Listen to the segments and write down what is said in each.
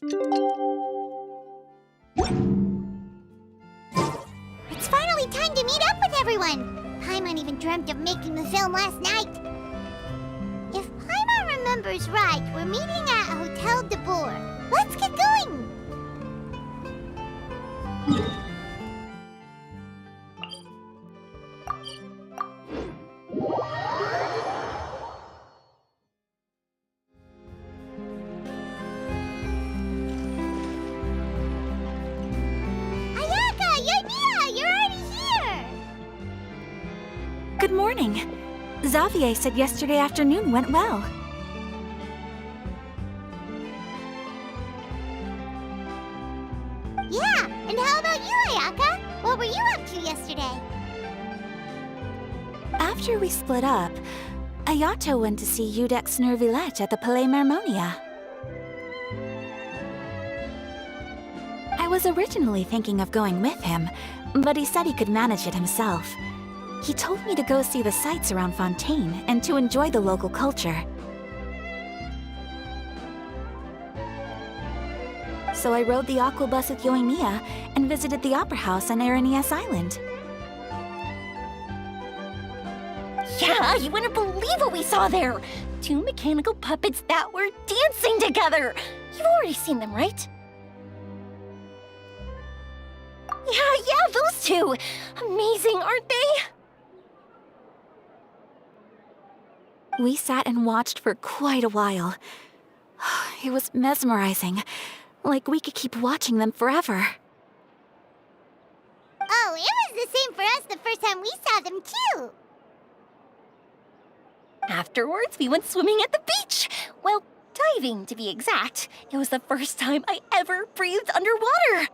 It's finally time to meet up with everyone! Paimon even dreamt of making the film last night. If Paimon remembers right, we're meeting at Hotel de Boer. Let's get going! Good morning. Xavier said yesterday afternoon went well. Yeah, and how about you, Ayaka? What were you up to yesterday? After we split up, Ayato went to see Udex Nervillette at the Palais Mermonia. I was originally thinking of going with him, but he said he could manage it himself. He told me to go see the sights around Fontaine and to enjoy the local culture. So I rode the aqua bus with Yoimiya and visited the opera house on Aranias Island. Yeah, you wouldn't believe what we saw there! 2 mechanical puppets that were dancing together! You've already seen them, right? Yeah, those two! Amazing, aren't they? We sat and watched for quite a while. It was mesmerizing. Like we could keep watching them forever. Oh, it was the same for us the first time we saw them too! Afterwards, we went swimming at the beach! Well, diving to be exact. It was the first time I ever breathed underwater!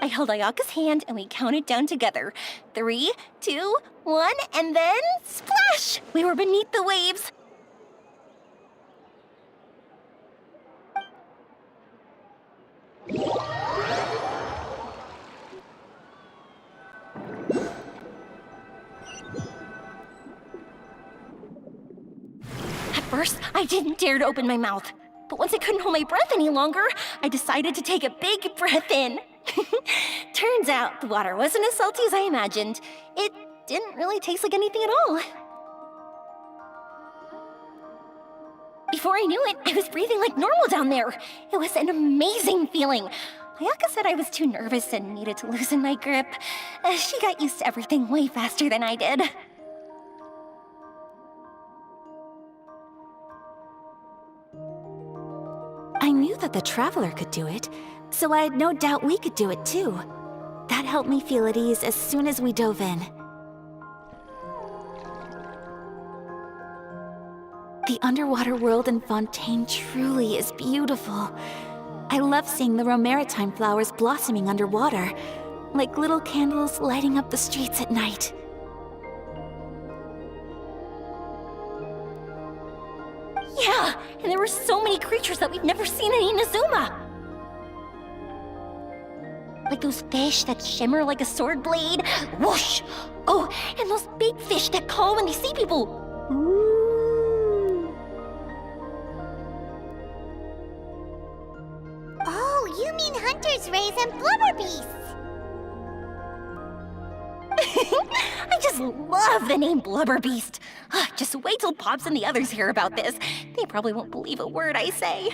I held Ayaka's hand and we counted down together. 3, 2, 1, and then splash! We were beneath the waves. At first, I didn't dare to open my mouth. But once I couldn't hold my breath any longer, I decided to take a big breath in. Turns out the water wasn't as salty as I imagined. It didn't really taste like anything at all. Before I knew it, I was breathing like normal down there. It was an amazing feeling. Ayaka said I was too nervous and needed to loosen my grip. She got used to everything way faster than I did. I knew that the Traveler could do it, so I had no doubt we could do it too. That helped me feel at ease as soon as we dove in. The underwater world in Fontaine truly is beautiful. I love seeing the romaritime flowers blossoming underwater, like little candles lighting up the streets at night. Yeah, and there were so many creatures that we've never seen in Inazuma. Like those fish that shimmer like a sword blade. Whoosh! Oh, and those big fish that call when they see people. Oh, you mean Hunter's Rays and Blubber Beasts! I just love the name Blubber Beast. Just wait till Pops and the others hear about this. They probably won't believe a word I say.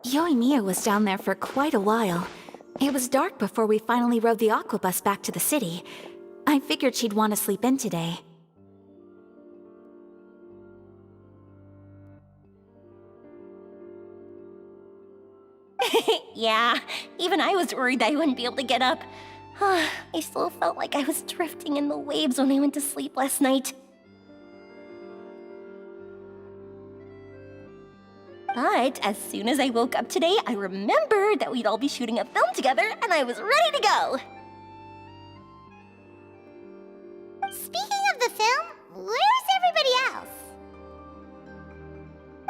Yoimiya was down there for quite a while. It was dark before we finally rode the aqua bus back to the city. I figured she'd want to sleep in today. Yeah, even I was worried that I wouldn't be able to get up. I still felt like I was drifting in the waves when I went to sleep last night. But as soon as I woke up today, I remembered that we'd all be shooting a film together, and I was ready to go! Speaking of the film, where's everybody else?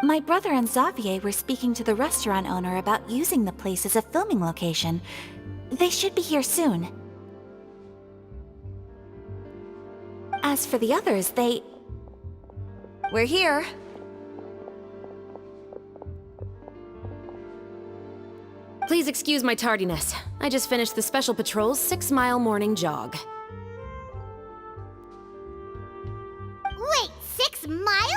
My brother and Xavier were speaking to the restaurant owner about using the place as a filming location. They should be here soon. As for the others, We're here. Please excuse my tardiness. I just finished the Special Patrol's 6-mile morning jog. Wait, 6 miles?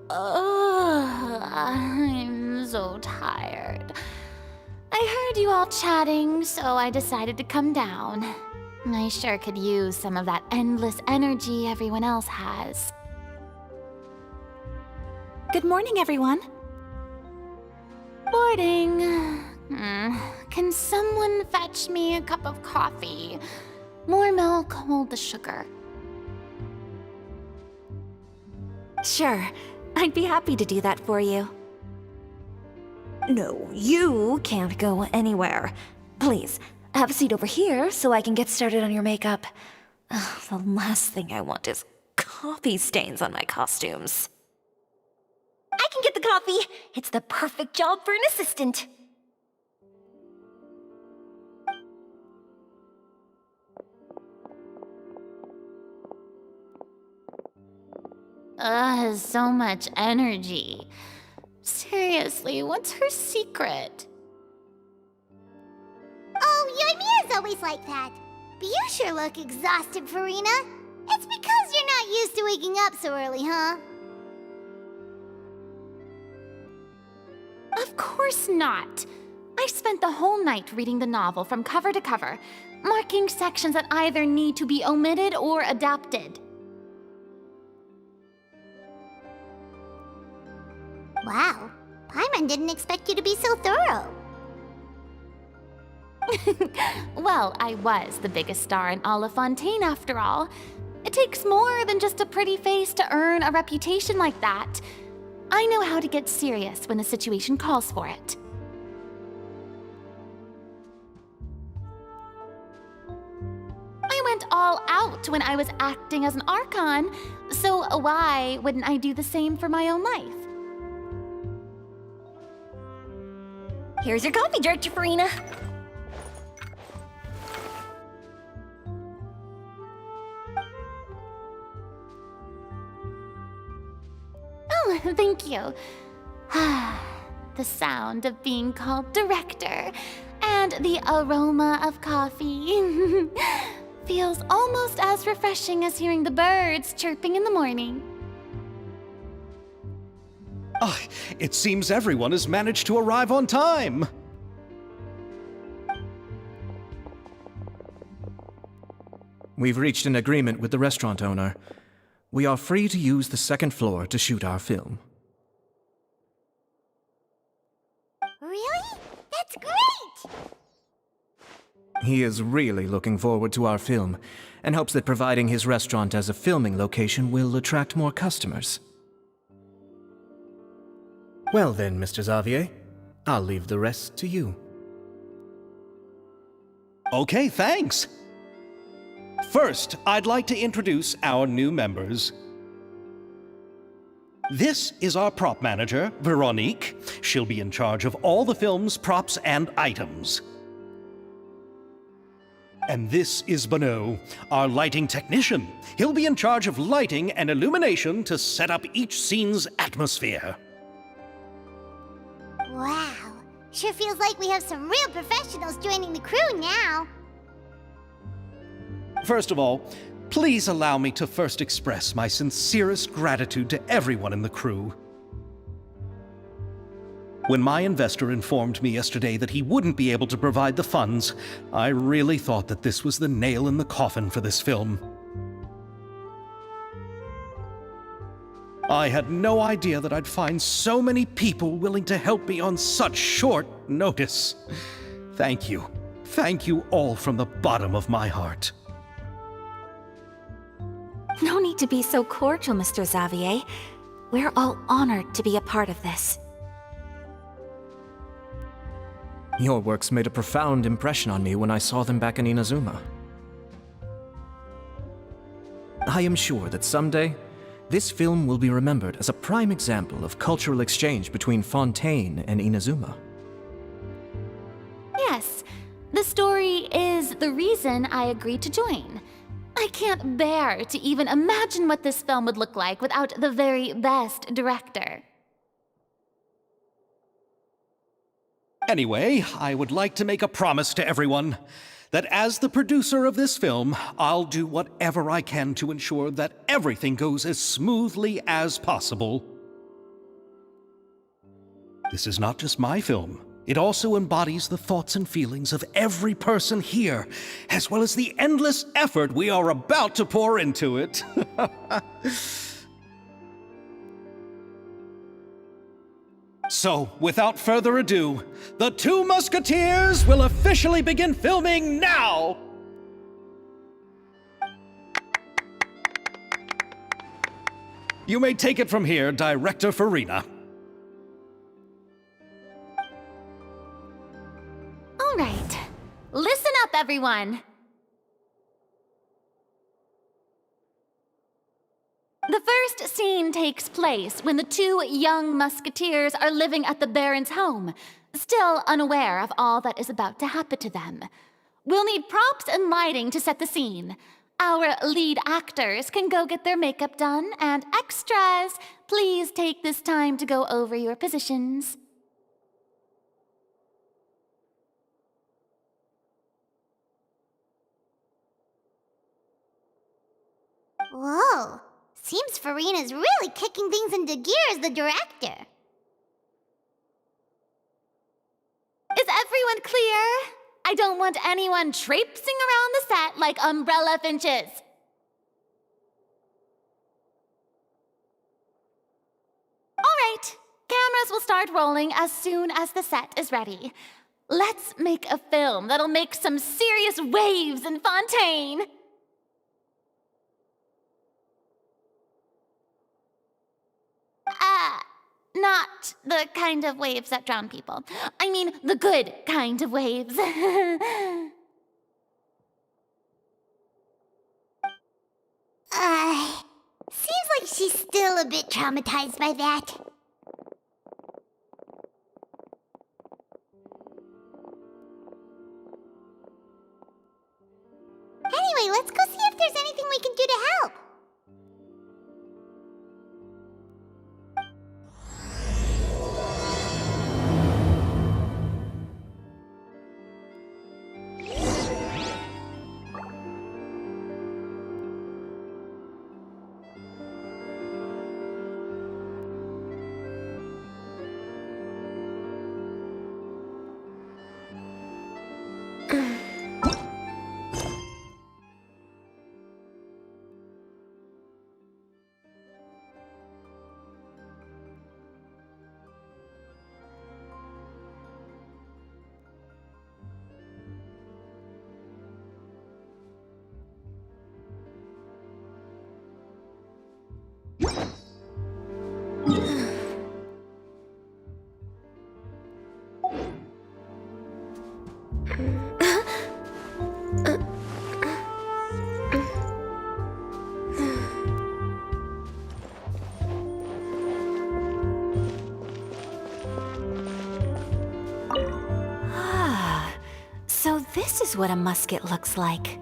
I'm so tired. I heard you all chatting, so I decided to come down. I sure could use some of that endless energy everyone else has. Good morning, everyone. Morning. Can someone fetch me a cup of coffee? More milk, hold the sugar. Sure, I'd be happy to do that for you. No, you can't go anywhere. Please, have a seat over here so I can get started on your makeup. Ugh, the last thing I want is coffee stains on my costumes. I can get the coffee. It's the perfect job for an assistant. So much energy. Seriously, what's her secret? Oh, Ymira's always like that. But you sure look exhausted, Farina. It's because you're not used to waking up so early, huh? Of course not. I spent the whole night reading the novel from cover to cover, marking sections that either need to be omitted or adapted. Wow, Paimon didn't expect you to be so thorough. Well, I was the biggest star in Olifontaine after all. It takes more than just a pretty face to earn a reputation like that. I know how to get serious when the situation calls for it. I went all out when I was acting as an Archon, so why wouldn't I do the same for my own life? Here's your coffee, Director Farina. Oh, thank you. The sound of being called director and the aroma of coffee feels almost as refreshing as hearing the birds chirping in the morning. Ah, it seems everyone has managed to arrive on time. We've reached an agreement with the restaurant owner. We are free to use the second floor to shoot our film. Really? That's great! He is really looking forward to our film, and hopes that providing his restaurant as a filming location will attract more customers. Well then, Mr. Xavier, I'll leave the rest to you. Okay, thanks. First, I'd like to introduce our new members. This is our prop manager, Veronique. She'll be in charge of all the film's props and items. And this is Bonneau, our lighting technician. He'll be in charge of lighting and illumination to set up each scene's atmosphere. Wow, sure feels like we have some real professionals joining the crew now. First of all, please allow me to first express my sincerest gratitude to everyone in the crew. When my investor informed me yesterday that he wouldn't be able to provide the funds, I really thought that this was the nail in the coffin for this film. I had no idea that I'd find so many people willing to help me on such short notice. Thank you. Thank you all from the bottom of my heart. No need to be so cordial, Mr. Xavier. We're all honored to be a part of this. Your works made a profound impression on me when I saw them back in Inazuma. I am sure that someday, This film will be remembered as a prime example of cultural exchange between Fontaine and Inazuma. Yes, the story is the reason I agreed to join. I can't bear to even imagine what this film would look like without the very best director. Anyway, I would like to make a promise to everyone that as the producer of this film, I'll do whatever I can to ensure that everything goes as smoothly as possible. This is not just my film. It also embodies the thoughts and feelings of every person here, as well as the endless effort we are about to pour into it. So, without further ado, the Two Musketeers will officially begin filming now! You may take it from here, Director Farina. All right, listen up, everyone. The first scene takes place when the two young musketeers are living at the Baron's home, still unaware of all that is about to happen to them. We'll need props and lighting to set the scene. Our lead actors can go get their makeup done, and extras, please take this time to go over your positions. Whoa. Seems Farina's really kicking things into gear as the director. Is everyone clear? I don't want anyone traipsing around the set like umbrella finches. All right, cameras will start rolling as soon as the set is ready. Let's make a film that'll make some serious waves in Fontaine. Not the kind of waves that drown people. I mean, the good kind of waves. Seems like she's still a bit traumatized by that. Anyway, let's go see if there's anything we can do to help. So this is what a musket looks like.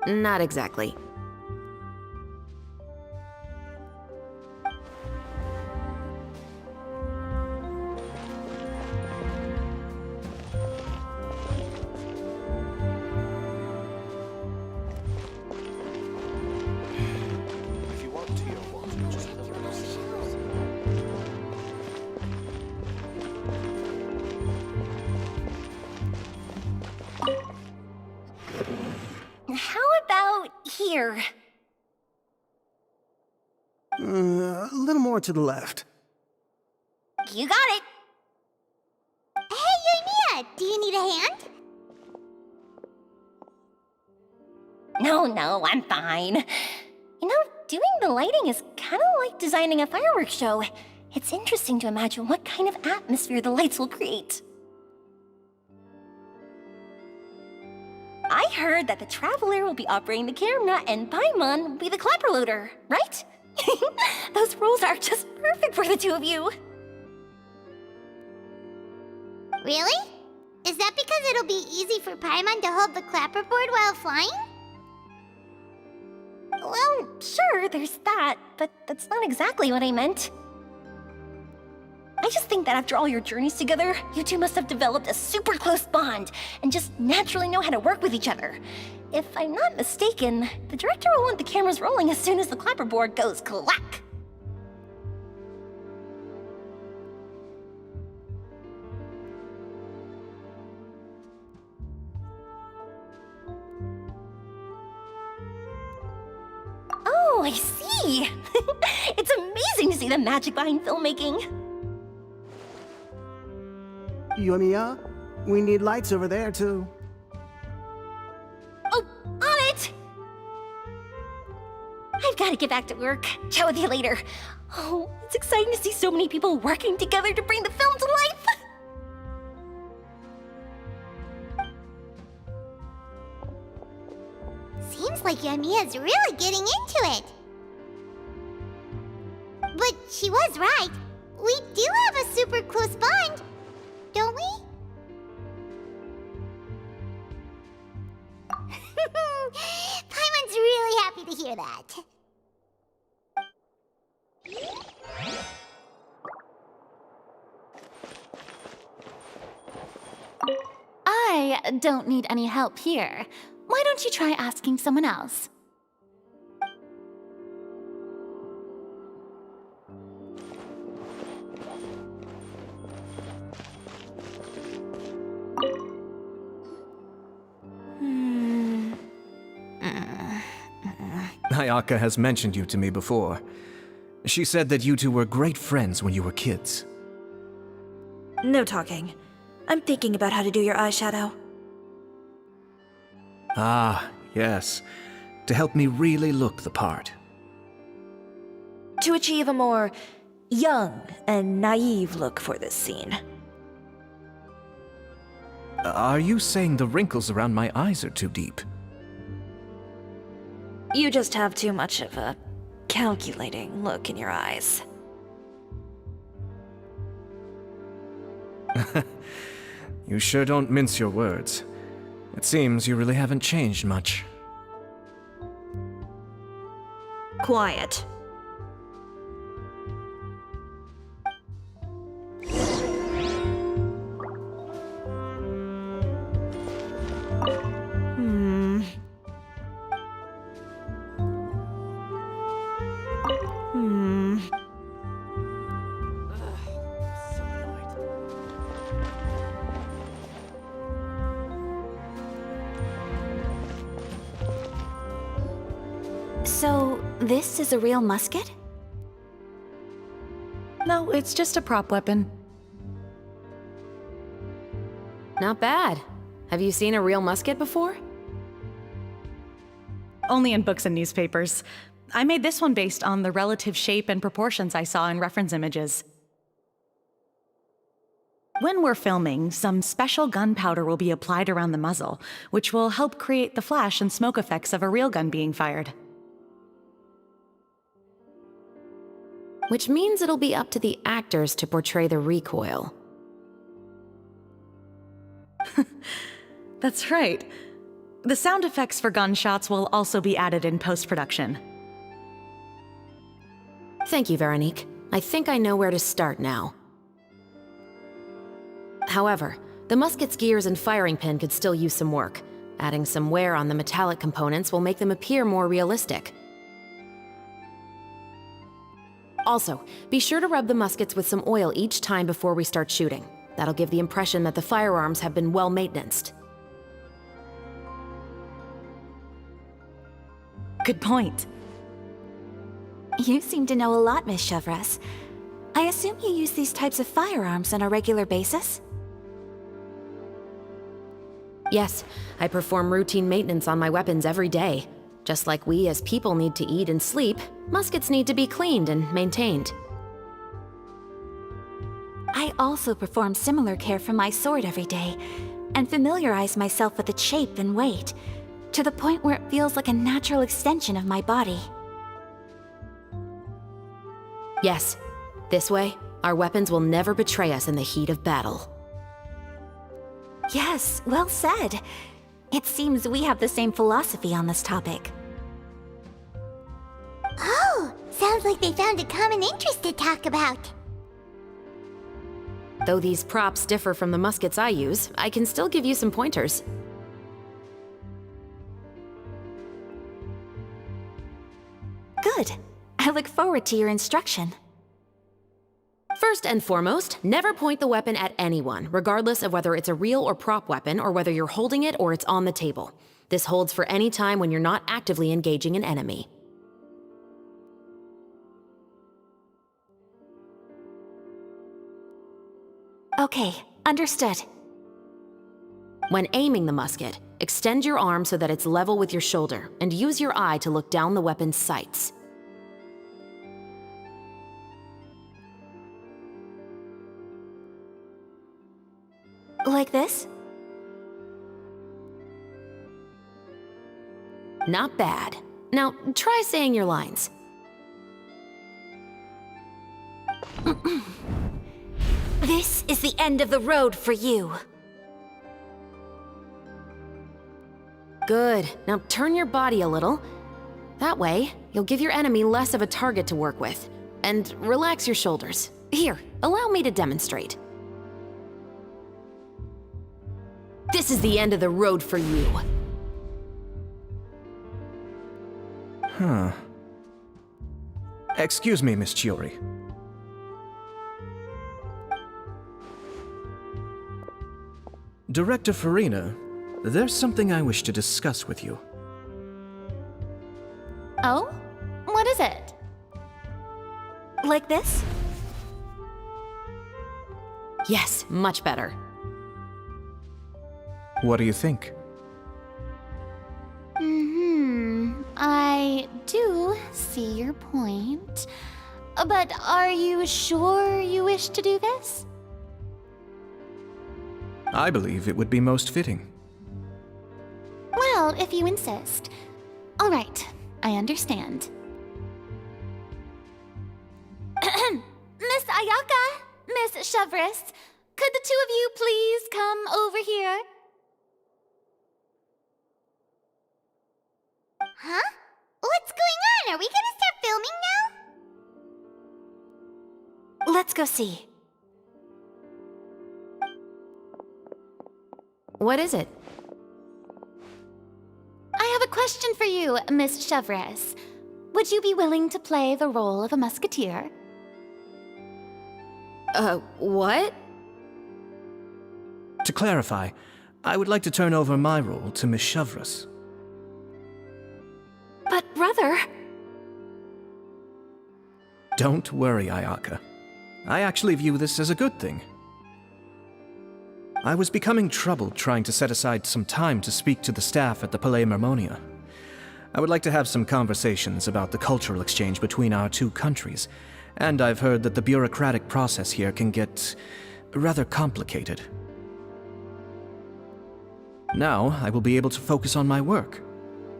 Not exactly. How about here? A little more to the left. You got it. Hey, Yoimiya, do you need a hand? No, I'm fine. You know, doing the lighting is kind of like designing a fireworks show. It's interesting to imagine what kind of atmosphere the lights will create. I heard that the Traveler will be operating the camera and Paimon will be the clapper loader, right? Those roles are just perfect for the two of you. Really? Is that because it'll be easy for Paimon to hold the clapperboard while flying? Well, sure, there's that, but that's not exactly what I meant. I just think that after all your journeys together, you two must have developed a super close bond and just naturally know how to work with each other. If I'm not mistaken, the director will want the cameras rolling as soon as the clapperboard goes clack. Oh, I see! It's amazing to see the magic behind filmmaking. Yoimiya, we need lights over there, too. Oh, on it! I've got to get back to work. Chat with you later. Oh, it's exciting to see so many people working together to bring the film to life. Seems like Yoimiya's really getting into it. But she was right. We do have a super close bond, don't we? Paimon's really happy to hear that. I don't need any help here. Why don't you try asking someone else? Ayaka has mentioned you to me before. She said that you two were great friends when you were kids. No talking. I'm thinking about how to do your eyeshadow. Ah, yes. To help me really look the part. To achieve a more young and naive look for this scene. Are you saying the wrinkles around my eyes are too deep? You just have too much of a calculating look in your eyes. You sure don't mince your words. It seems you really haven't changed much. Quiet. So, this is a real musket? No, it's just a prop weapon. Not bad. Have you seen a real musket before? Only in books and newspapers. I made this one based on the relative shape and proportions I saw in reference images. When we're filming, some special gunpowder will be applied around the muzzle, which will help create the flash and smoke effects of a real gun being fired. Which means it'll be up to the actors to portray the recoil. That's right. The sound effects for gunshots will also be added in post-production. Thank you, Veronique. I think I know where to start now. However, the musket's gears and firing pin could still use some work. Adding some wear on the metallic components will make them appear more realistic. Also, be sure to rub the muskets with some oil each time before we start shooting. That'll give the impression that the firearms have been well maintenanced. Good point. You seem to know a lot, Miss Chevres. I assume you use these types of firearms on a regular basis? Yes, I perform routine maintenance on my weapons every day. Just like we as people need to eat and sleep, muskets need to be cleaned and maintained. I also perform similar care for my sword every day. and familiarize myself with its shape and weight, to the point where it feels like a natural extension of my body. Yes, this way, our weapons will never betray us in the heat of battle. Yes, well said. It seems we have the same philosophy on this topic. Oh, sounds like they found a common interest to talk about. Though these props differ from the muskets I use, I can still give you some pointers. Good. I look forward to your instruction. First and foremost, never point the weapon at anyone, regardless of whether it's a real or prop weapon or whether you're holding it or it's on the table. This holds for any time when you're not actively engaging an enemy. Okay, understood. When aiming the musket, extend your arm so that it's level with your shoulder, and use your eye to look down the weapon's sights. Like this? Not bad. Now, try saying your lines. This is the end of the road for you. Good. Now turn your body a little. That way, you'll give your enemy less of a target to work with. And relax your shoulders. Here, allow me to demonstrate. This is the end of the road for you. Huh. Excuse me, Miss Chiori. Director Farina, there's something I wish to discuss with you. Oh? What is it? Like this? Yes, much better. What do you think? I do see your point. But are you sure you wish to do this? I believe it would be most fitting. Well, if you insist. All right, I understand. Miss Ayaka, Miss Chevris, could the two of you please come over here? Huh? What's going on? Are we gonna start filming now? Let's go see. What is it? I have a question for you, Miss Chevris. Would you be willing to play the role of a musketeer? What? To clarify, I would like to turn over my role to Miss Chevris. But brother... Don't worry, Ayaka. I actually view this as a good thing. I was becoming troubled trying to set aside some time to speak to the staff at the Palais Mermonia. I would like to have some conversations about the cultural exchange between our two countries, and I've heard that the bureaucratic process here can get rather complicated. Now, I will be able to focus on my work.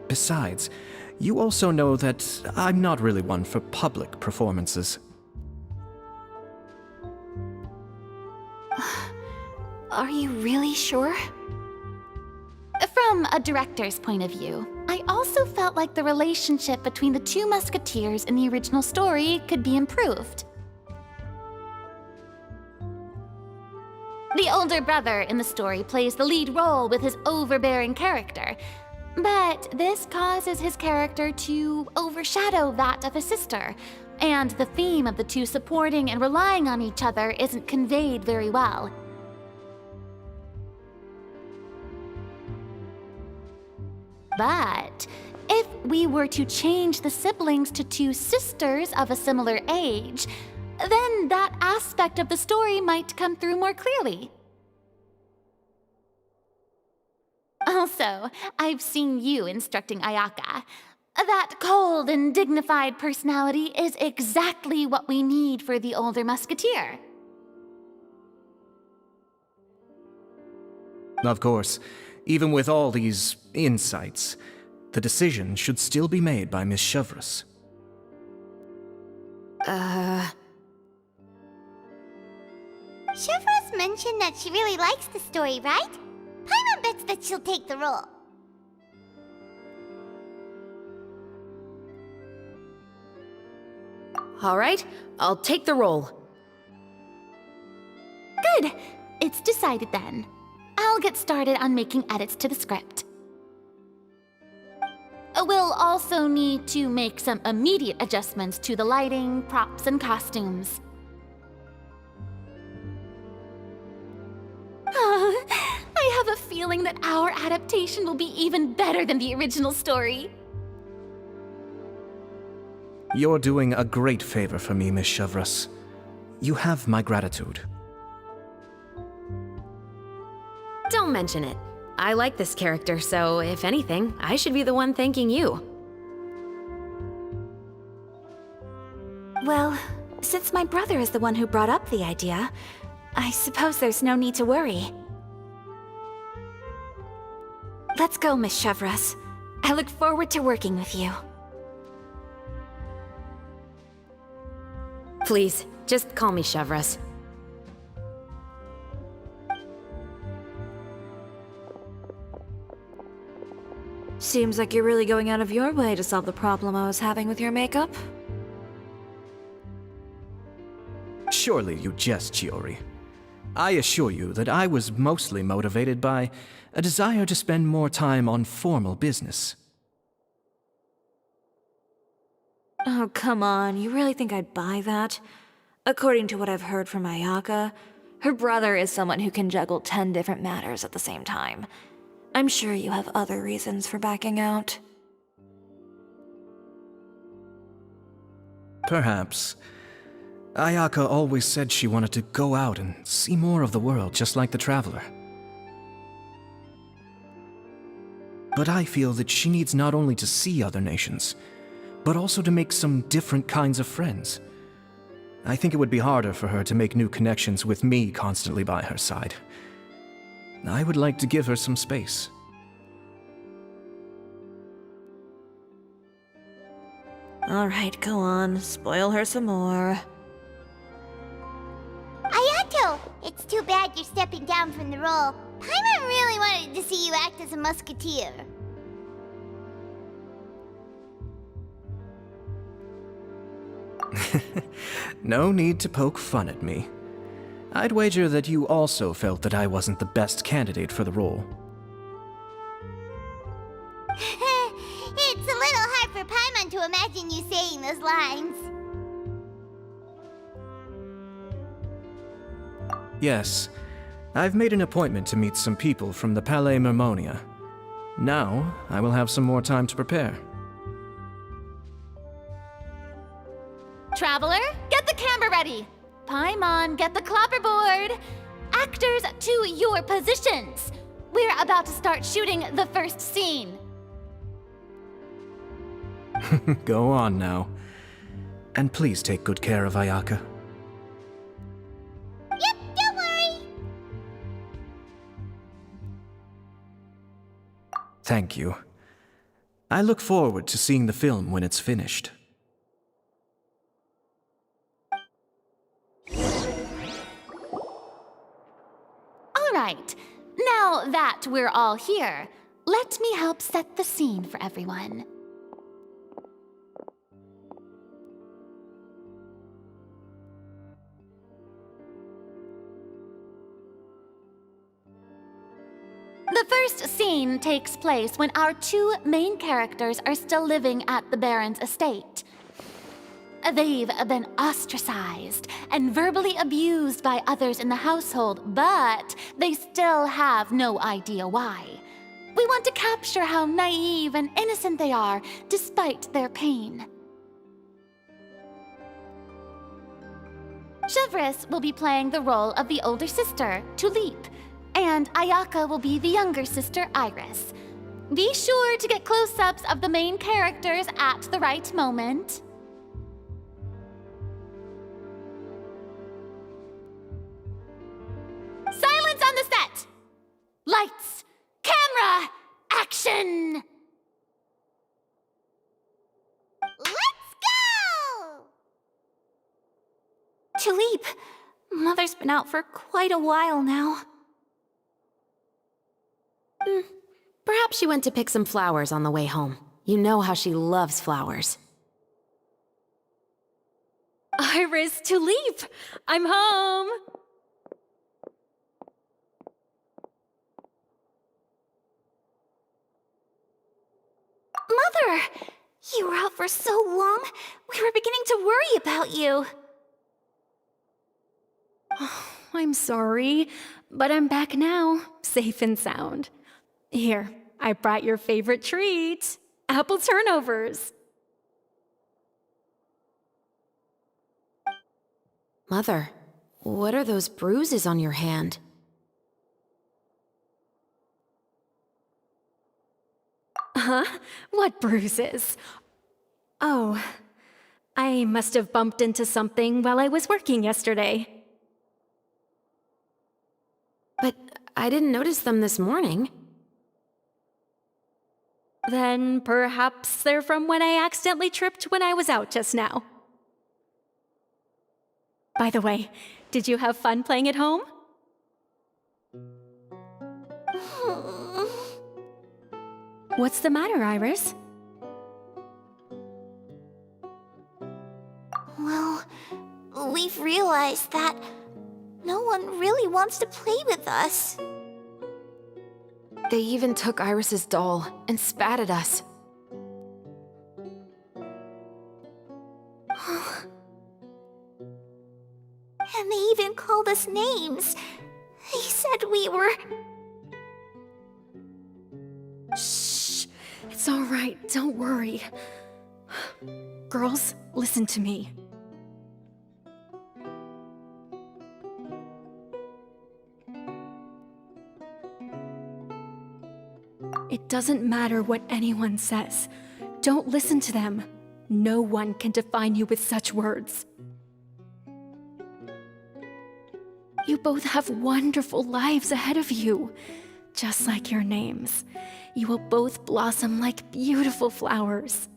Besides, you also know that I'm not really one for public performances. Are you really sure? From a director's point of view, I also felt like the relationship between the two musketeers in the original story could be improved. The older brother in the story plays the lead role with his overbearing character, but this causes his character to overshadow that of his sister, and the theme of the two supporting and relying on each other isn't conveyed very well. But if we were to change the siblings to two sisters of a similar age, then that aspect of the story might come through more clearly. Also, I've seen you instructing Ayaka. That cold and dignified personality is exactly what we need for the older musketeer. Of course, even with all these insights, the decision should still be made by Miss Chevreuse. Chevreuse mentioned that she really likes the story, right? Paimon bets that she'll take the role. All right, I'll take the role. Good. It's decided then. I'll get started on making edits to the script. We'll also need to make some immediate adjustments to the lighting, props, and costumes. I have a feeling that our adaptation will be even better than the original story. You're doing a great favor for me, Miss Chevreuse. You have my gratitude. Don't mention it. I like this character, so if anything, I should be the one thanking you. Well, since my brother is the one who brought up the idea, I suppose there's no need to worry. Let's go, Miss Chevreuse. I look forward to working with you. Please, just call me Chevreuse. Seems like you're really going out of your way to solve the problem I was having with your makeup. Surely you jest, Chiori. I assure you that I was mostly motivated by a desire to spend more time on formal business. Oh, come on. You really think I'd buy that? According to what I've heard from Ayaka, her brother is someone who can juggle 10 different matters at the same time. I'm sure you have other reasons for backing out. Perhaps. Ayaka always said she wanted to go out and see more of the world, just like the Traveler. But I feel that she needs not only to see other nations, but also to make some different kinds of friends. I think it would be harder for her to make new connections with me constantly by her side. I would like to give her some space. All right, go on. Spoil her some more. Ayato! It's too bad you're stepping down from the role. Paimon really wanted to see you act as a musketeer. No need to poke fun at me. I'd wager that you also felt that I wasn't the best candidate for the role. It's a little hard for Paimon to imagine you saying those lines. Yes, I've made an appointment to meet some people from the Palais Mermonia. Now, I will have some more time to prepare. Traveler, get the camera ready! Paimon, get the clapperboard! Actors, to your positions! We're about to start shooting the first scene. Go on now. And please take good care of Ayaka. Yep, don't worry. Thank you. I look forward to seeing the film when it's finished. All right, now that we're all here, let me help set the scene for everyone. The first scene takes place when our two main characters are still living at the Baron's estate. They've been ostracized and verbally abused by others in the household, but they still have no idea why. We want to capture how naive and innocent they are, despite their pain. Chevreuse will be playing the role of the older sister, Tulip, and Ayaka will be the younger sister, Iris. Be sure to get close-ups of the main characters at the right moment. Silence on the set! Lights! Tulip. Mother's been out for quite a while now. Perhaps she went to pick some flowers on the way home. You know how she loves flowers. Iris, Tulip! I'm home! Mother! You were out for so long, we were beginning to worry about you. I'm sorry, but I'm back now, safe and sound. Here, I brought your favorite treat, apple turnovers. Mother, what are those bruises on your hand? Huh? What bruises? Oh, I must have bumped into something while I was working yesterday. But I didn't notice them this morning. Then perhaps they're from when I accidentally tripped when I was out just now. By the way, did you have fun playing at home? What's the matter, Iris? Well, we've realized that no one really wants to play with us. They even took Iris's doll and spat at us. And they even called us names. They said we were... Shh! It's all right, don't worry. Girls, listen to me. It doesn't matter what anyone says. Don't listen to them. No one can define you with such words. You both have wonderful lives ahead of you. Just like your names. You will both blossom like beautiful flowers.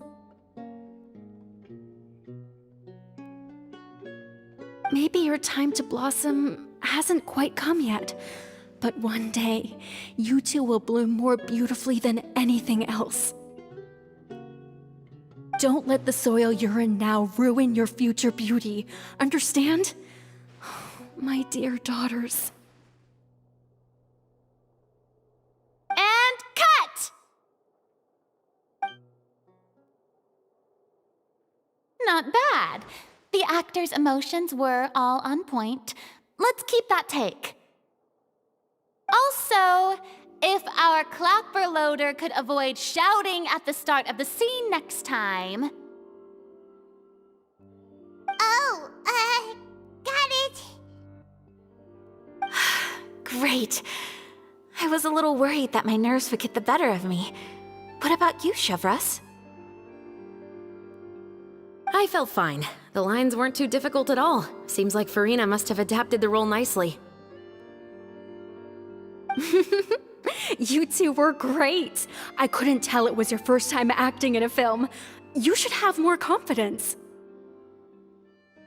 Maybe your time to blossom hasn't quite come yet, but one day, you two will bloom more beautifully than anything else. Don't let the soil you're in now ruin your future beauty, understand? My dear daughters. And cut! Not bad. The actors' emotions were all on point. Let's keep that take. Also, if our clapper loader could avoid shouting at the start of the scene next time. Oh, got it. Great. I was a little worried that my nerves would get the better of me. What about you, Chevros? I felt fine. The lines weren't too difficult at all. Seems like Farina must have adapted the role nicely. You two were great. I couldn't tell it was your first time acting in a film. You should have more confidence.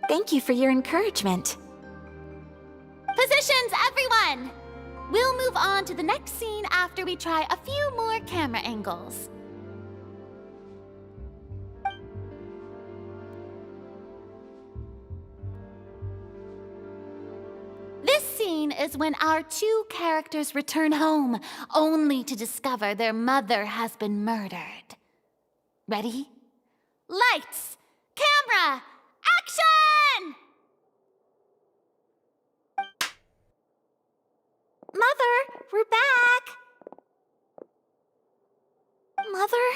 Thank you for your encouragement. Positions, everyone! We'll move on to the next scene after we try a few more camera angles. This scene is when our two characters return home, only to discover their mother has been murdered. Ready? Lights! Camera! Action! Mother, we're back! Mother?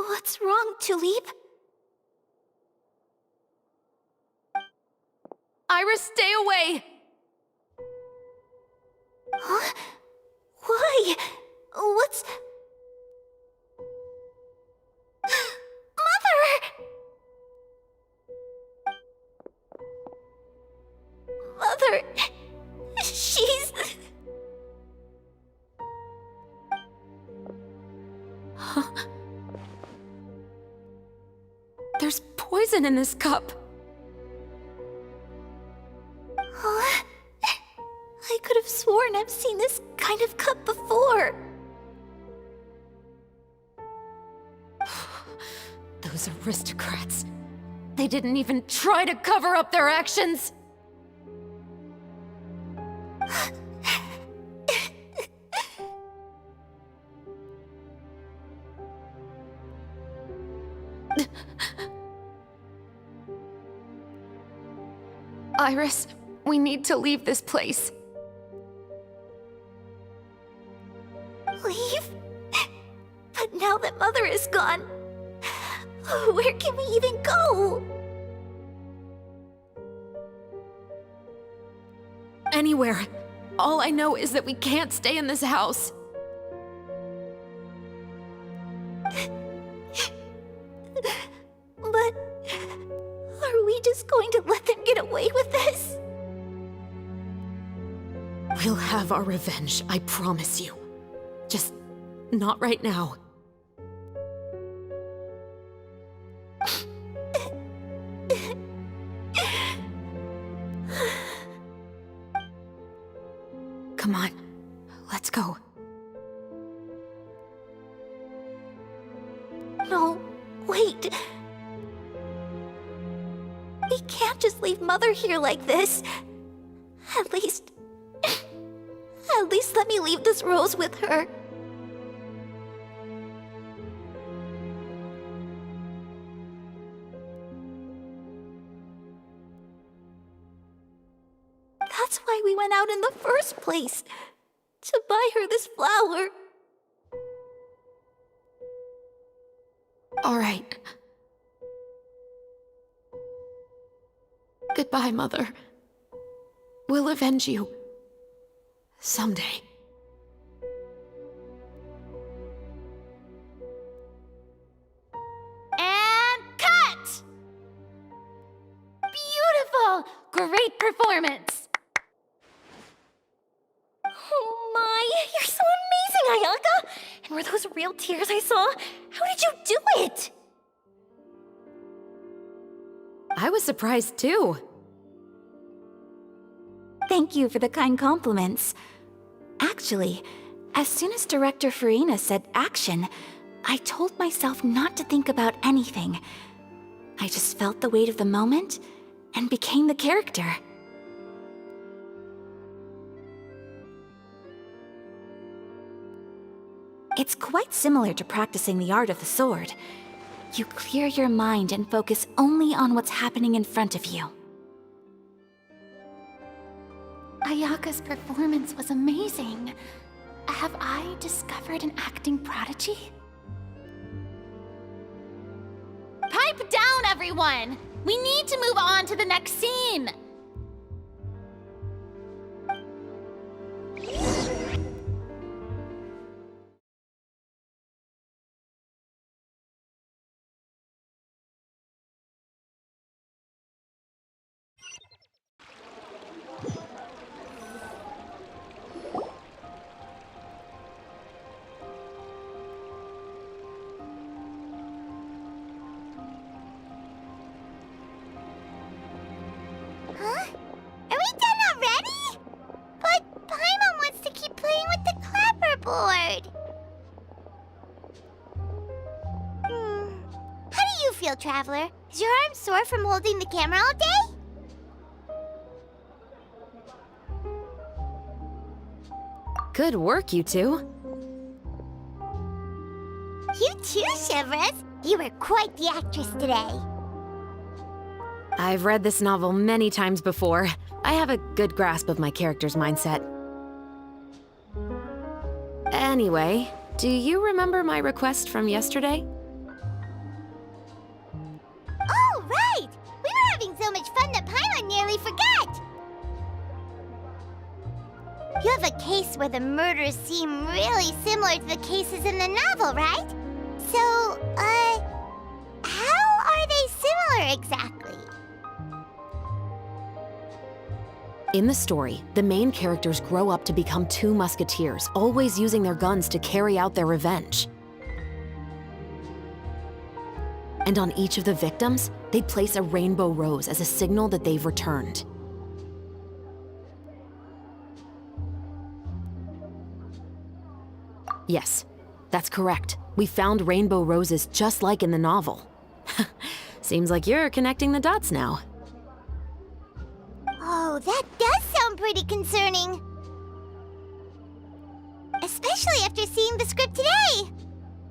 What's wrong, Tulip? Iris, stay away! Huh? Why? What's... Mother, she's... poison in this cup. Oh, I could have sworn I've seen this kind of cup before. Those aristocrats. They didn't even try to cover up their actions. Iris, we need to leave this place. Leave? But now that Mother is gone, where can we even go? Anywhere. All I know is that we can't stay in this house. But are we just going to let them get away with this? We'll have our revenge, I promise you. Just not right now. Come on, let's go. No, wait. We can't just leave Mother here like this. At least let me leave this rose with her. That's why we went out in the first place. To buy her this flower. All right. Goodbye, Mother. We'll avenge you. Someday. And cut! Beautiful! Great performance! Oh my, you're so amazing, Ayaka! And were those real tears I saw? How did you do it? I was surprised too. Thank you for the kind compliments. Actually, as soon as Director Farina said action, I told myself not to think about anything. I just felt the weight of the moment and became the character. It's quite similar to practicing the art of the sword. You clear your mind and focus only on what's happening in front of you. Ayaka's performance was amazing. Have I discovered an acting prodigy? Pipe down, everyone! We need to move on to the next scene! Huh? Are we done already? But Paimon wants to keep playing with the clapperboard. How do you feel, Traveler? Is your arm sore from holding the camera all day? Good work, you two. You too, Shivers. You were quite the actress today. I've read this novel many times before. I have a good grasp of my character's mindset. Anyway, do you remember my request from yesterday? Oh, right! We were having so much fun that Paimon nearly forgot! You have a case where the murders seem really similar to the cases in the novel, right? So, how are they similar exactly? In the story, the main characters grow up to become two musketeers, always using their guns to carry out their revenge. And on each of the victims, they'd place a rainbow rose as a signal that they've returned. Yes, that's correct. We found rainbow roses just like in the novel. Seems like you're connecting the dots now. Oh, that does sound pretty concerning. Especially after seeing the script today.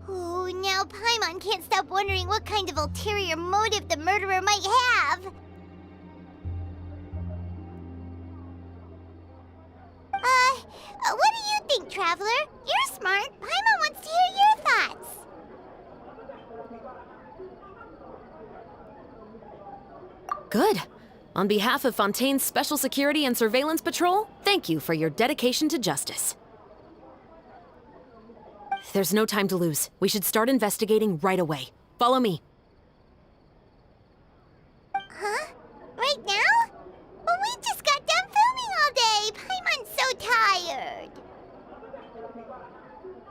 Oh, now Paimon can't stop wondering what kind of ulterior motive the murderer might have. What do you think, Traveler? You're smart. Paimon wants to hear your thoughts. Good. On behalf of Fontaine's Special Security and Surveillance Patrol, thank you for your dedication to justice. There's no time to lose. We should start investigating right away. Follow me. Huh? Right now? But we just got done filming all day. Paimon's so tired.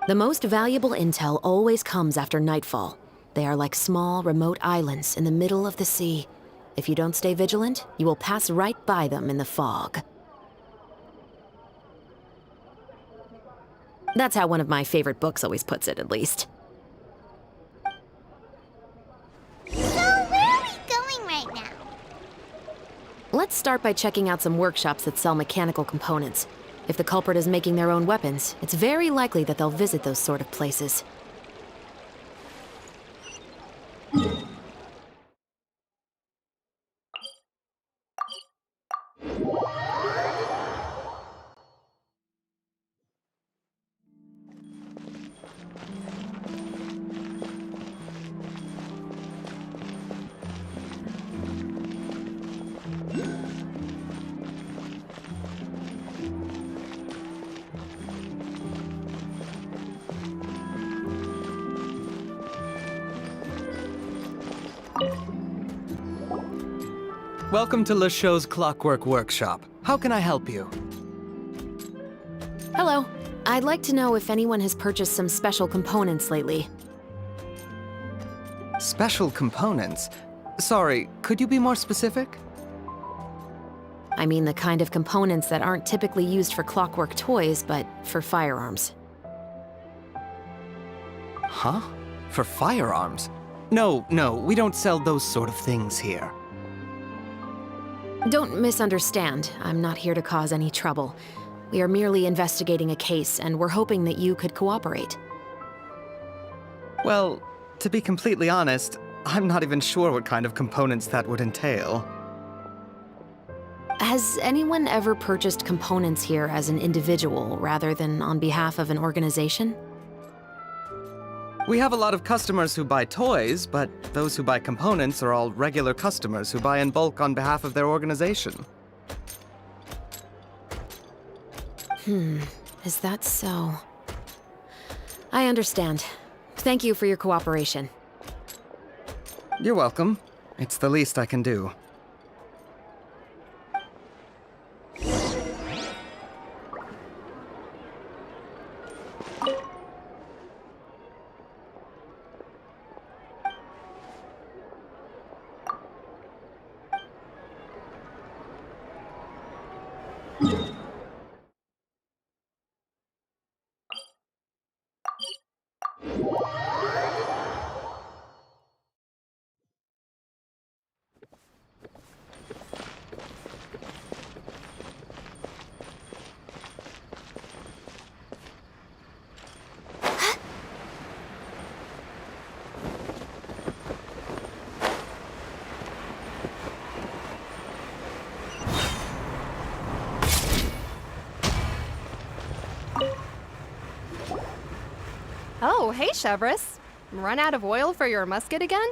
The most valuable intel always comes after nightfall. They are like small, remote islands in the middle of the sea. If you don't stay vigilant, you will pass right by them in the fog. That's how one of my favorite books always puts it, at least. So, where are we going right now? Let's start by checking out some workshops that sell mechanical components. If the culprit is making their own weapons, it's very likely that they'll visit those sort of places. Welcome to Le Show's Clockwork Workshop. How can I help you? Hello. I'd like to know if anyone has purchased some special components lately. Special components? Sorry, could you be more specific? I mean the kind of components that aren't typically used for clockwork toys, but for firearms. Huh? For firearms? No, we don't sell those sort of things here. Don't misunderstand. I'm not here to cause any trouble. We are merely investigating a case, and we're hoping that you could cooperate. Well, to be completely honest, I'm not even sure what kind of components that would entail. Has anyone ever purchased components here as an individual rather than on behalf of an organization? We have a lot of customers who buy toys, but those who buy components are all regular customers who buy in bulk on behalf of their organization. Is that so? I understand. Thank you for your cooperation. You're welcome. It's the least I can do. Oh, hey, Chevris. Run out of oil for your musket again?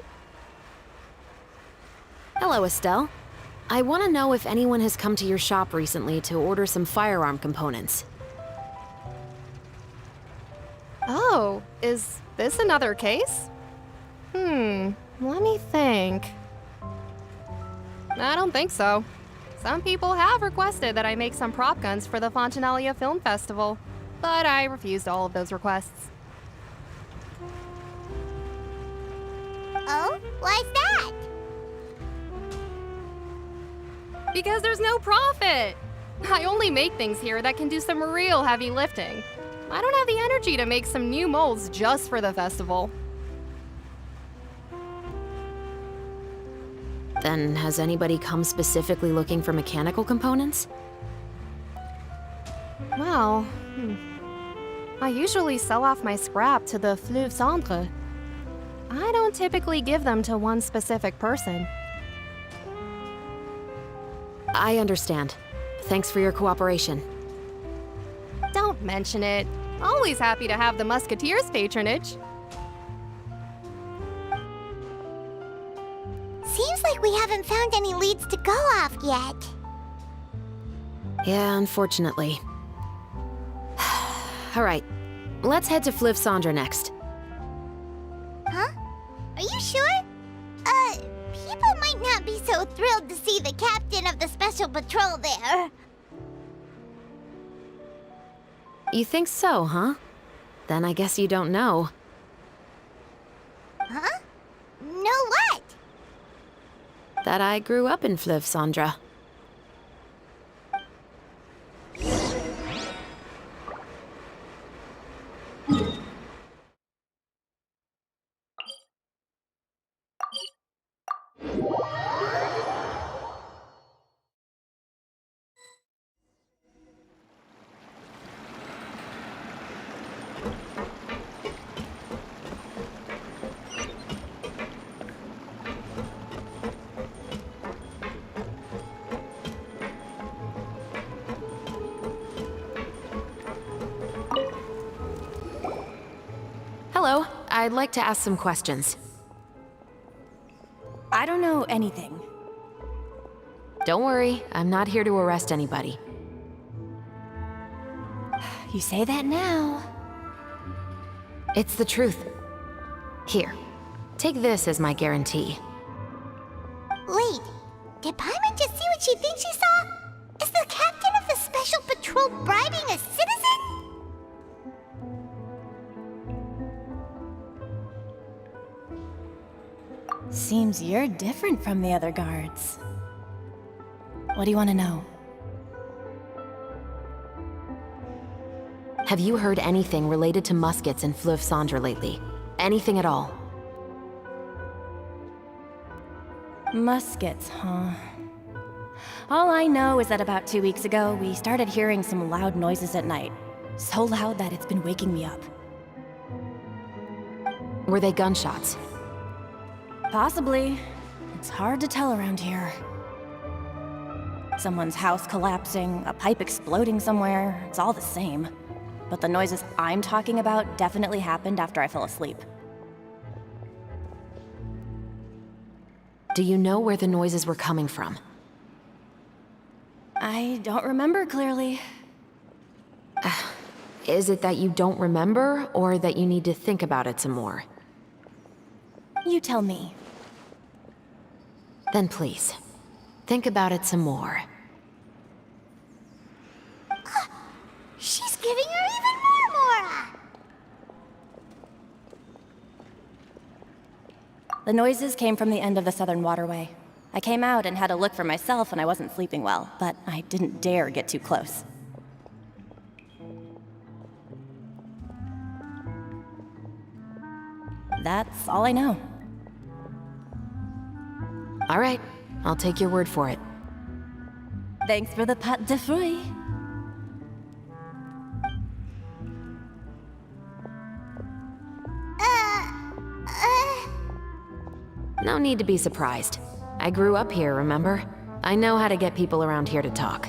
Hello, Estelle. I want to know if anyone has come to your shop recently to order some firearm components. Oh, is this another case? Let me think. I don't think so. Some people have requested that I make some prop guns for the Fontanalia Film Festival, but I refused all of those requests. Oh, why's that? Because there's no profit! I only make things here that can do some real heavy lifting. I don't have the energy to make some new molds just for the festival. Then, has anybody come specifically looking for mechanical components? Well, I usually sell off my scrap to the Fleuve Cendre. I don't typically give them to one specific person. I understand. Thanks for your cooperation. Don't mention it. Always happy to have the Musketeers' patronage. Seems like we haven't found any leads to go off yet. Yeah, unfortunately. Alright, let's head to Fleuve Cendre next. Huh? Are you sure? People might not be so thrilled to see the captain of the special patrol there. You think so, huh? Then I guess you don't know. Huh? Know what? That I grew up in Fleuve Cendre. Hello, I'd like to ask some questions. I don't know anything. Don't worry, I'm not here to arrest anybody. You say that now. It's the truth. Here, take this as my guarantee. Wait, did Paimon just see what she thinks she saw? Is the captain of the special patrol bribing a citizen? Seems you're different from the other guards. What do you want to know? Have you heard anything related to muskets in Fleuve Cendre lately? Anything at all? Muskets, huh? All I know is that about 2 weeks ago, we started hearing some loud noises at night. So loud that it's been waking me up. Were they gunshots? Possibly. It's hard to tell around here. Someone's house collapsing, a pipe exploding somewhere, it's all the same. But the noises I'm talking about definitely happened after I fell asleep. Do you know where the noises were coming from? I don't remember clearly. Is it that you don't remember, or that you need to think about it some more? You tell me. Then please, think about it some more. She's giving her even more Mora! The noises came from the end of the Southern Waterway. I came out and had a look for myself when I wasn't sleeping well, but I didn't dare get too close. That's all I know. All right, I'll take your word for it. Thanks for the pâte de fruits. No need to be surprised. I grew up here, remember? I know how to get people around here to talk.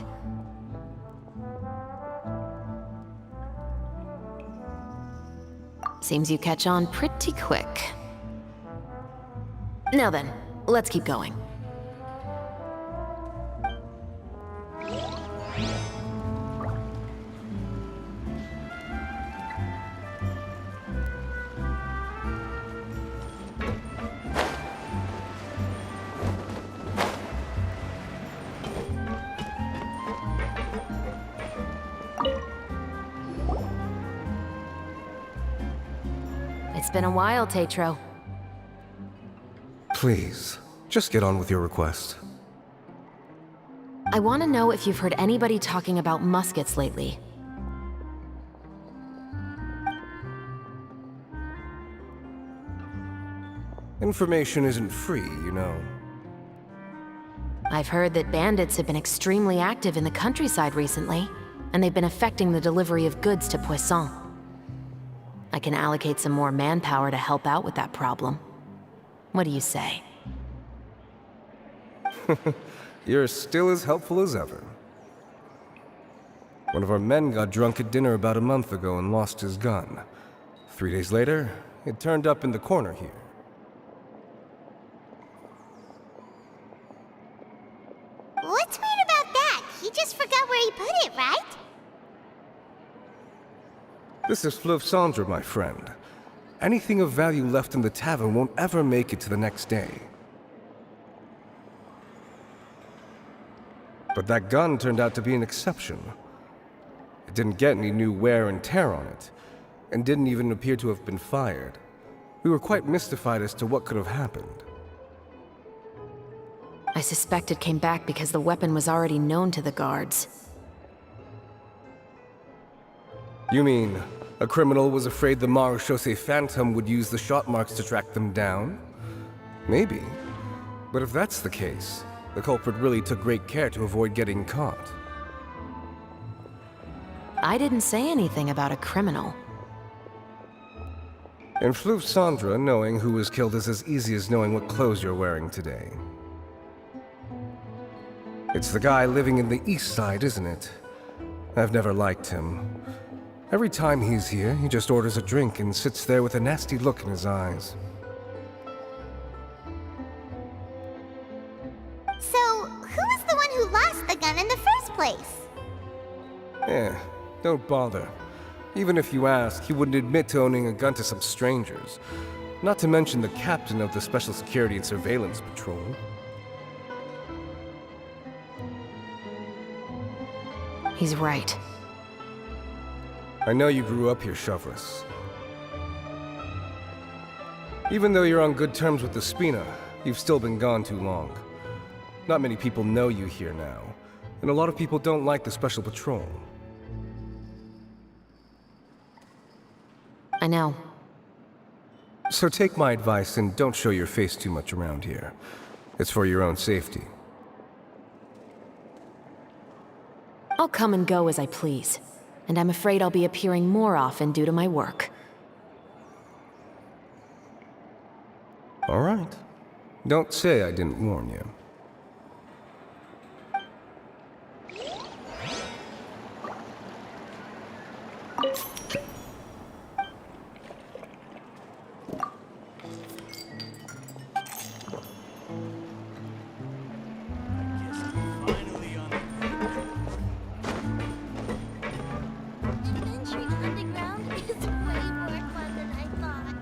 Seems you catch on pretty quick. Now then, let's keep going. It's been a while, Tetro. Please, just get on with your request. I want to know if you've heard anybody talking about muskets lately. Information isn't free, you know. I've heard that bandits have been extremely active in the countryside recently, and they've been affecting the delivery of goods to Poisson. I can allocate some more manpower to help out with that problem. What do you say? You're still as helpful as ever. One of our men got drunk at dinner about a month ago and lost his gun. 3 days later, it turned up in the corner here. What's weird about that? He just forgot where he put it, right? This is Fleuve Cendre, my friend. Anything of value left in the tavern won't ever make it to the next day. But that gun turned out to be an exception. It didn't get any new wear and tear on it, and didn't even appear to have been fired. We were quite mystified as to what could have happened. I suspect it came back because the weapon was already known to the guards. You mean, a criminal was afraid the Marechaussee Phantom would use the shot marks to track them down? Maybe. But if that's the case, the culprit really took great care to avoid getting caught. I didn't say anything about a criminal. In Fleuve Cendre, knowing who was killed is as easy as knowing what clothes you're wearing today. It's the guy living in the east side, isn't it? I've never liked him. Every time he's here, he just orders a drink and sits there with a nasty look in his eyes. So, who was the one who lost the gun in the first place? Don't bother. Even if you ask, he wouldn't admit to owning a gun to some strangers. Not to mention the captain of the Special Security and Surveillance Patrol. He's right. I know you grew up here, Chauvress. Even though you're on good terms with the Spina, you've still been gone too long. Not many people know you here now, and a lot of people don't like the Special Patrol. I know. So take my advice and don't show your face too much around here. It's for your own safety. I'll come and go as I please, and I'm afraid I'll be appearing more often due to my work. All right. Don't say I didn't warn you. Adventuring underground is way more fun than I thought.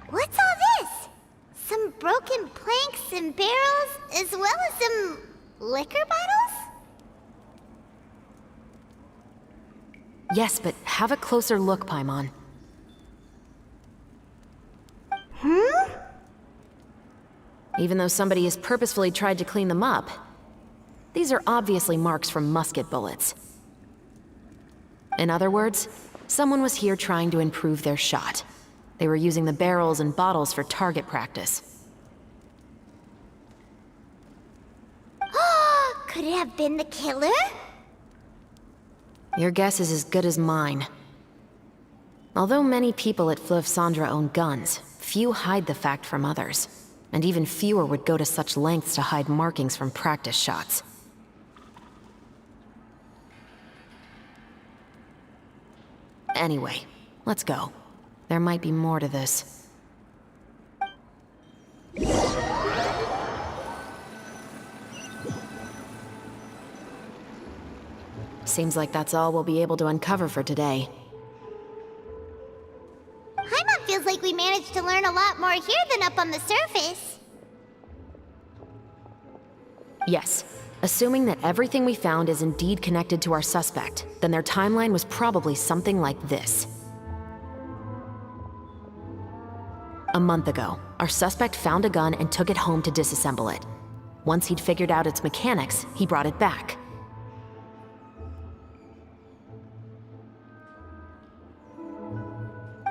What's all this? Some broken planks and barrels, as well as some liquor bottles? Yes, but have a closer look, Paimon. Even though somebody has purposefully tried to clean them up, these are obviously marks from musket bullets. In other words, someone was here trying to improve their shot. They were using the barrels and bottles for target practice. Could it have been the killer? Your guess is as good as mine. Although many people at Fleuve Cendre own guns, few hide the fact from others. And even fewer would go to such lengths to hide markings from practice shots. Anyway, let's go. There might be more to this. Seems like that's all we'll be able to uncover for today. Paimon feels like we managed to learn a lot more here than up on the surface. Yes. Assuming that everything we found is indeed connected to our suspect, then their timeline was probably something like this. A month ago, our suspect found a gun and took it home to disassemble it. Once he'd figured out its mechanics, he brought it back.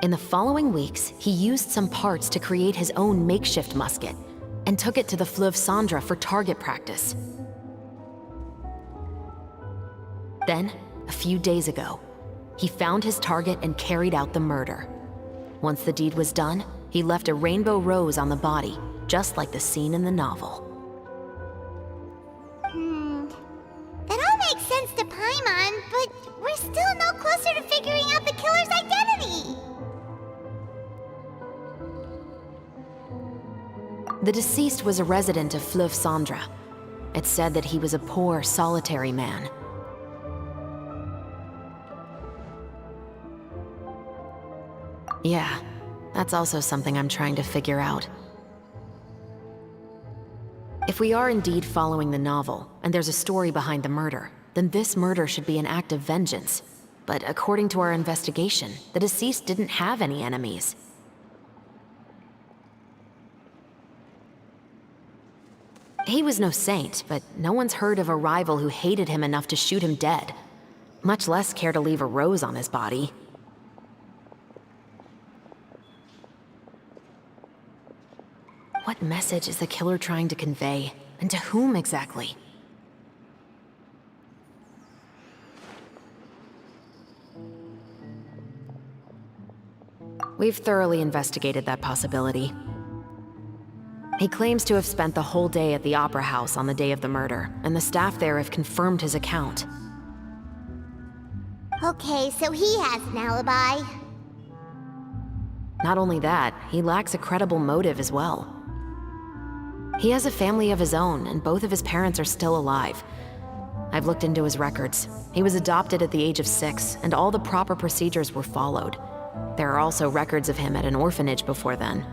In the following weeks, he used some parts to create his own makeshift musket, and took it to the Fleuve Cendre for target practice. Then, a few days ago, he found his target and carried out the murder. Once the deed was done, he left a rainbow rose on the body, just like the scene in the novel. That all makes sense to Paimon, but we're still no closer to figuring out the killer's identity. The deceased was a resident of Fleuve Cendre. It's said that he was a poor, solitary man. Yeah, that's also something I'm trying to figure out. If we are indeed following the novel, and there's a story behind the murder, then this murder should be an act of vengeance. But according to our investigation, the deceased didn't have any enemies. He was no saint, but no one's heard of a rival who hated him enough to shoot him dead, much less care to leave a rose on his body. What message is the killer trying to convey, and to whom exactly? We've thoroughly investigated that possibility. He claims to have spent the whole day at the Opera House on the day of the murder, and the staff there have confirmed his account. Okay, so he has an alibi. Not only that, he lacks a credible motive as well. He has a family of his own, and both of his parents are still alive. I've looked into his records. He was adopted at the age of 6, and all the proper procedures were followed. There are also records of him at an orphanage before then.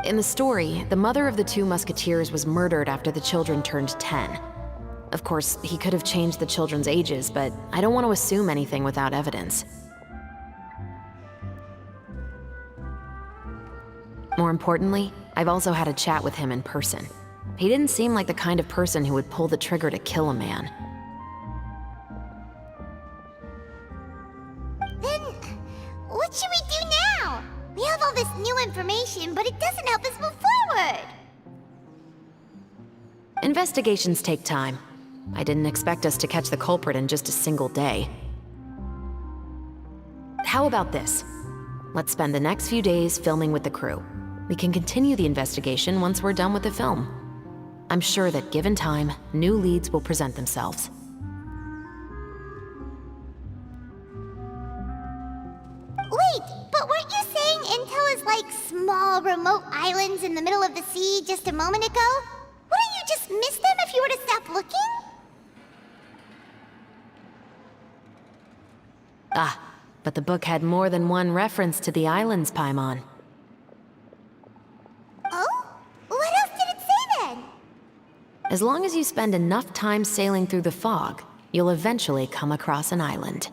In the story, the mother of the 2 musketeers was murdered after the children turned 10. Of course, he could have changed the children's ages, but I don't want to assume anything without evidence. More importantly, I've also had a chat with him in person. He didn't seem like the kind of person who would pull the trigger to kill a man. Then, what should we do now? We have all this new information, but it doesn't help us move forward. Investigations take time. I didn't expect us to catch the culprit in just a single day. How about this? Let's spend the next few days filming with the crew. We can continue the investigation once we're done with the film. I'm sure that given time, new leads will present themselves. Wait, but weren't you saying Intel is like small, remote islands in the middle of the sea just a moment ago? Wouldn't you just miss them if you were to stop looking? Ah, but the book had more than one reference to the islands, Paimon. Oh? What else did it say then? As long as you spend enough time sailing through the fog, you'll eventually come across an island.